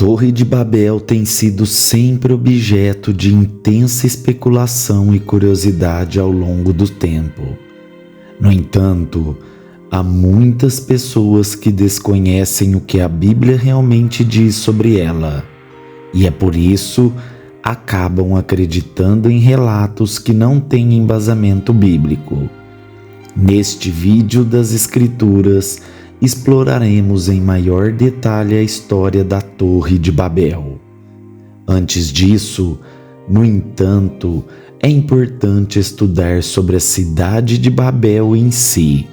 Torre de Babel tem sido sempre objeto de intensa especulação e curiosidade ao longo do tempo. No entanto, há muitas pessoas que desconhecem o que a Bíblia realmente diz sobre ela, e é por isso acabam acreditando em relatos que não têm embasamento bíblico. Neste vídeo das Escrituras, exploraremos em maior detalhe a história da Torre de Babel. Antes disso, no entanto, é importante estudar sobre a cidade de Babel em si.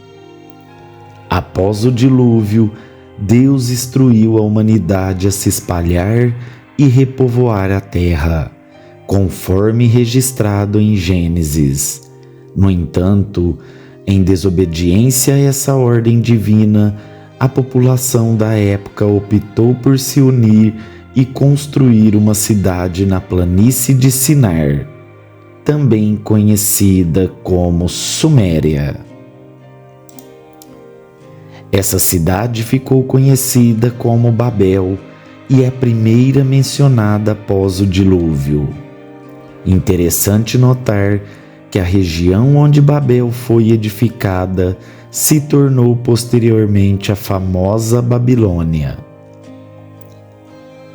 Após o dilúvio, Deus instruiu a humanidade a se espalhar e repovoar a terra, conforme registrado em Gênesis. No entanto, em desobediência a essa ordem divina, a população da época optou por se unir e construir uma cidade na planície de Sinar, também conhecida como Suméria. Essa cidade ficou conhecida como Babel e é a primeira mencionada após o dilúvio. Interessante notar que a região onde Babel foi edificada se tornou posteriormente a famosa Babilônia.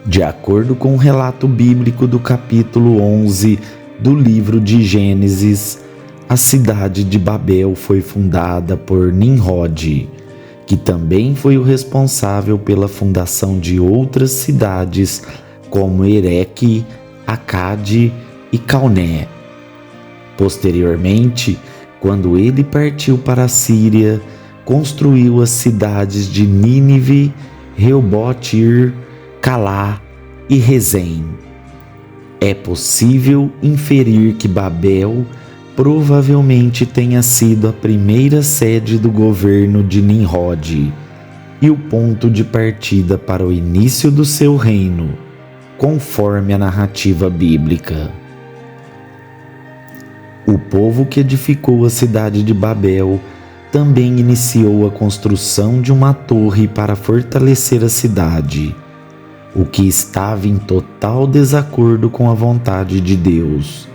De acordo com o relato bíblico do capítulo 11 do livro de Gênesis, a cidade de Babel foi fundada por Nimrod, que também foi o responsável pela fundação de outras cidades como Ereque, Acade e Calné. Posteriormente, quando ele partiu para a Síria, construiu as cidades de Nínive, Reobote-ir, Calá e Rezém. É possível inferir que Babel provavelmente tenha sido a primeira sede do governo de Nimrod e o ponto de partida para o início do seu reino, conforme a narrativa bíblica. O povo que edificou a cidade de Babel também iniciou a construção de uma torre para fortalecer a cidade, o que estava em total desacordo com a vontade de Deus.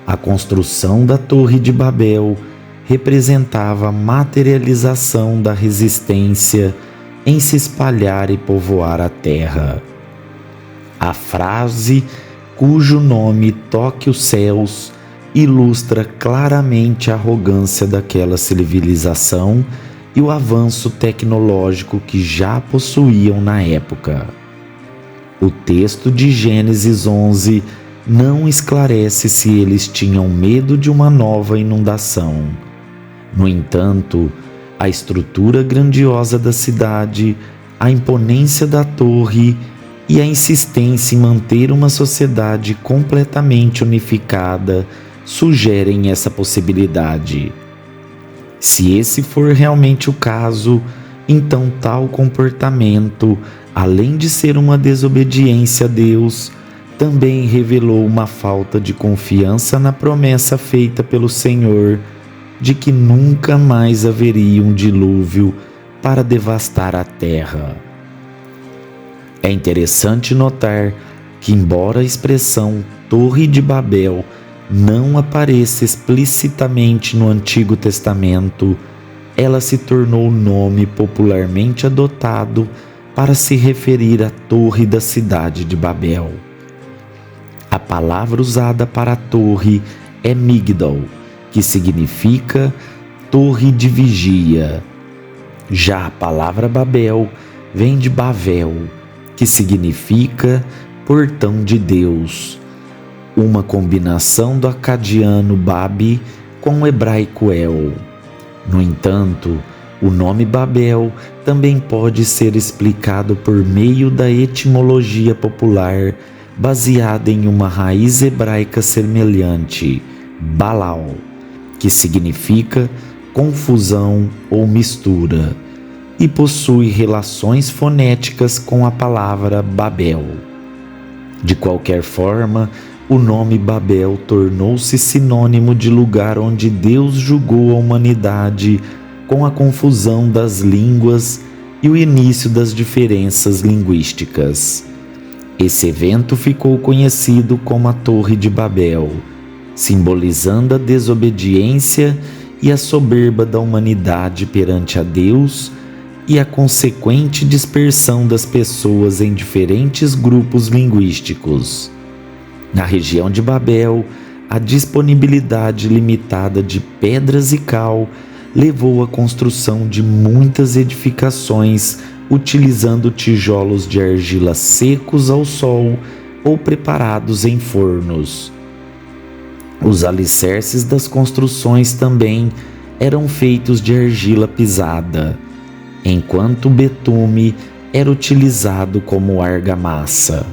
A construção da Torre de Babel representava a materialização da resistência em se espalhar e povoar a terra. A frase, cujo nome toque os céus, ilustra claramente a arrogância daquela civilização e o avanço tecnológico que já possuíam na época. O texto de Gênesis 11 não esclarece se eles tinham medo de uma nova inundação. No entanto, a estrutura grandiosa da cidade, a imponência da torre e a insistência em manter uma sociedade completamente unificada sugerem essa possibilidade. Se esse for realmente o caso, então tal comportamento, além de ser uma desobediência a Deus, também revelou uma falta de confiança na promessa feita pelo Senhor de que nunca mais haveria um dilúvio para devastar a terra. É interessante notar que, embora a expressão Torre de Babel não apareça explicitamente no Antigo Testamento, ela se tornou o nome popularmente adotado para se referir à torre da cidade de Babel. A palavra usada para a torre é Migdol, que significa torre de vigia. Já a palavra Babel vem de Bavel, que significa portão de Deus, uma combinação do acadiano Babi com o hebraico El. No entanto, o nome Babel também pode ser explicado por meio da etimologia popular baseada em uma raiz hebraica semelhante, Balal, que significa confusão ou mistura, e possui relações fonéticas com a palavra Babel. De qualquer forma, o nome Babel tornou-se sinônimo de lugar onde Deus julgou a humanidade com a confusão das línguas e o início das diferenças linguísticas. Esse evento ficou conhecido como a Torre de Babel, simbolizando a desobediência e a soberba da humanidade perante a Deus e a consequente dispersão das pessoas em diferentes grupos linguísticos. Na região de Babel, a disponibilidade limitada de pedras e cal levou à construção de muitas edificações utilizando tijolos de argila secos ao sol ou preparados em fornos. Os alicerces das construções também eram feitos de argila pisada, enquanto o betume era utilizado como argamassa.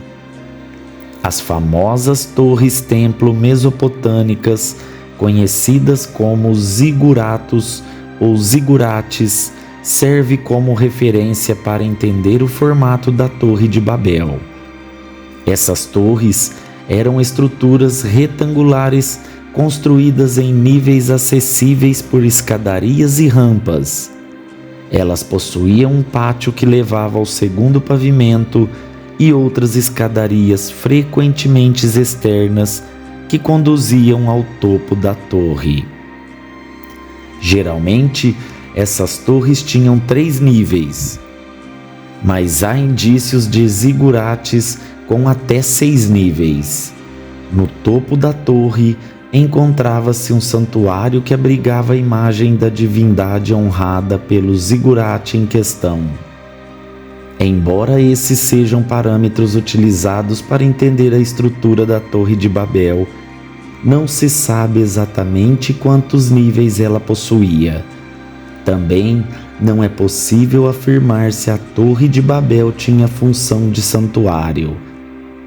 As famosas torres-templo mesopotâmicas, conhecidas como ziguratos ou zigurates, serve como referência para entender o formato da Torre de Babel. Essas torres eram estruturas retangulares construídas em níveis acessíveis por escadarias e rampas. Elas possuíam um pátio que levava ao segundo pavimento e outras escadarias frequentemente externas que conduziam ao topo da torre. Geralmente, essas torres tinham 3 níveis, mas há indícios de zigurates com até 6 níveis. No topo da torre encontrava-se um santuário que abrigava a imagem da divindade honrada pelo zigurate em questão. Embora esses sejam parâmetros utilizados para entender a estrutura da Torre de Babel, não se sabe exatamente quantos níveis ela possuía. Também não é possível afirmar se a Torre de Babel tinha função de santuário,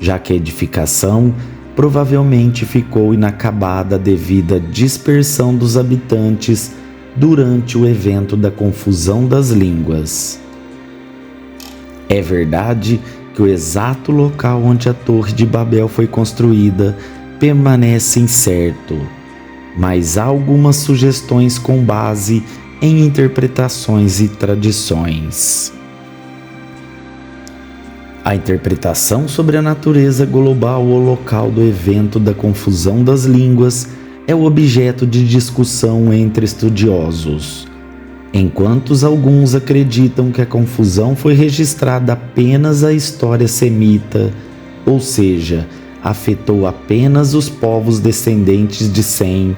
já que a edificação provavelmente ficou inacabada devido à dispersão dos habitantes durante o evento da confusão das línguas. É verdade que o exato local onde a Torre de Babel foi construída permanece incerto, mas há algumas sugestões com base em interpretações e tradições. A interpretação sobre a natureza global ou local do evento da confusão das línguas é o objeto de discussão entre estudiosos. Enquanto alguns acreditam que a confusão foi registrada apenas à história semita, ou seja, afetou apenas os povos descendentes de Sem,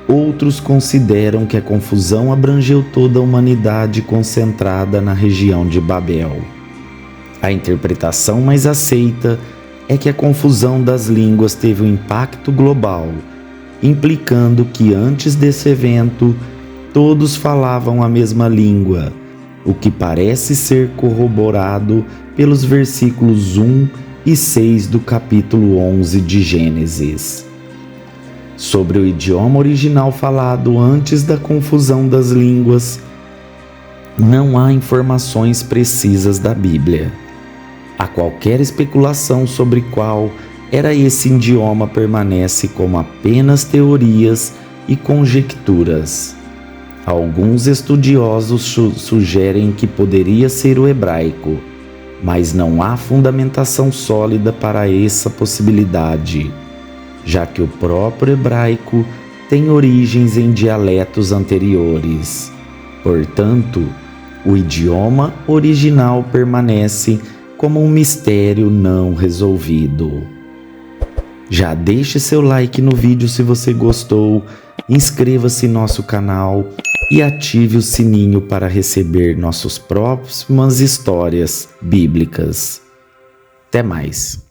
outros consideram que a confusão abrangeu toda a humanidade concentrada na região de Babel. A interpretação mais aceita é que a confusão das línguas teve um impacto global, implicando que antes desse evento, todos falavam a mesma língua, o que parece ser corroborado pelos versículos 1 e 6 do capítulo 11 de Gênesis. Sobre o idioma original falado antes da confusão das línguas, não há informações precisas da Bíblia. Há qualquer especulação sobre qual era esse idioma permanece como apenas teorias e conjecturas. Alguns estudiosos sugerem que poderia ser o hebraico, mas não há fundamentação sólida para essa possibilidade, já que o próprio hebraico tem origens em dialetos anteriores. Portanto, o idioma original permanece como um mistério não resolvido. Já deixe seu like no vídeo se você gostou, inscreva-se em nosso canal e ative o sininho para receber nossas próximas histórias bíblicas. Até mais!